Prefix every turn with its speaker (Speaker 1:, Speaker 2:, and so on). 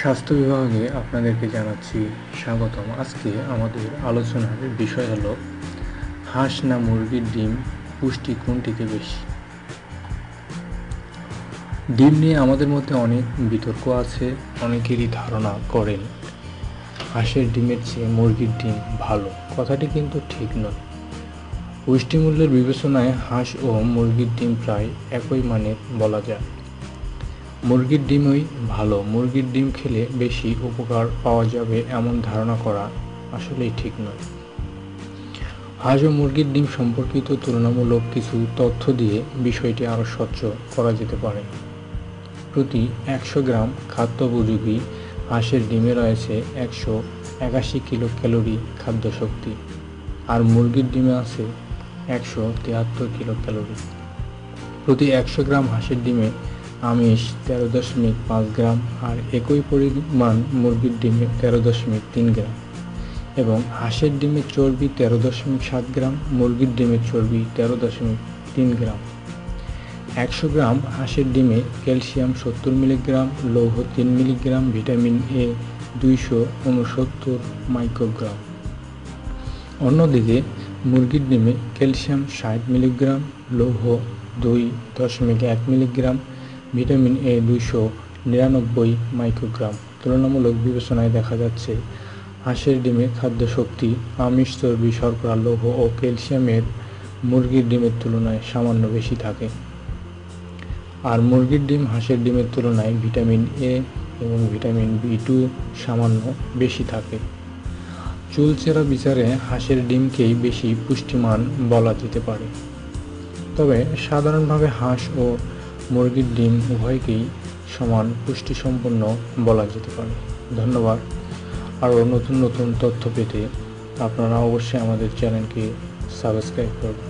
Speaker 1: স্বাস্থ্য বিভাগে আপনাদেরকে জানাচ্ছি স্বাগতম। আজকে আমাদের আলোচনার বিষয় হলো হাঁস না মুরগির ডিম, পুষ্টি কোনটিতে বেশি। ডিম নিয়ে আমাদের মধ্যে অনেক বিতর্ক আছে। অনেকেরই ধারণা করেন হাঁসের ডিমের চেয়ে মুরগির ডিম ভালো। কথাটি কিন্তু ঠিক নয়। পুষ্টিমূল্যের বিবেচনায় হাঁস ও মুরগির ডিম প্রায় একই মানের বলা যায়। মুরগির ডিমই ভালো, মুরগির ডিম খেলে বেশি উপকার পাওয়া যাবে এমন ধারণা করা আসলেই ঠিক নয়। হাঁস ও মুরগির ডিম সম্পর্কিত তুলনামূলক কিছু তথ্য দিয়ে বিষয়টি আরও স্বচ্ছ করা যেতে পারে। প্রতি 100 গ্রাম খাদ্যোপযোগী হাঁসের ডিমে রয়েছে 181 কিলো ক্যালোরি খাদ্য শক্তি, আর মুরগির ডিমে আছে 173 কিলো ক্যালোরি। প্রতি 100 গ্রাম হাঁসের ডিমে আমিষ 13.5 গ্রাম, আর একই পরিমাণ মুরগির ডিমে 13.3 গ্রাম, এবং হাঁসের ডিমে চর্বি 13.7 গ্রাম, মুরগির ডিমের চর্বি 13.3 গ্রাম। 100 গ্রাম হাঁসের ডিমে ক্যালসিয়াম 70 মিলিগ্রাম, লৌহ 3 মিলিগ্রাম, ভিটামিন এ 269 মাইক্রোগ্রাম। অন্যদিকে মুরগির ডিমে ক্যালসিয়াম 60 মিলিগ্রাম, লৌহ 2.1 মিলিগ্রাম, ভিটামিন এ 299 মাইক্রোগ্রাম। তুলনামূলক বিবেচনায় দেখা যাচ্ছে হাঁসের ডিমে খাদ্য শক্তি, আমিষ, চর্বি, শর্করা, লৌহ ও ক্যালসিয়ামের মুরগির ডিমের তুলনায় সামান্য বেশি থাকে। আর মুরগির ডিম হাঁসের ডিমের তুলনায় ভিটামিন এ এবং ভিটামিন B2 সামান্য বেশি থাকে। চুলচেরা বিচারে হাঁসের ডিমকেই বেশি পুষ্টিমান বলা যেতে পারে। তবে সাধারণভাবে হাঁস ও মুরগির ডিম উভয়কেই সমান পুষ্টিসম্পন্ন বলা যেতে পারে। ধন্যবাদ। আরও নতুন নতুন তথ্য পেতে আপনারা অবশ্যই আমাদের চ্যানেলকে সাবস্ক্রাইব করবেন।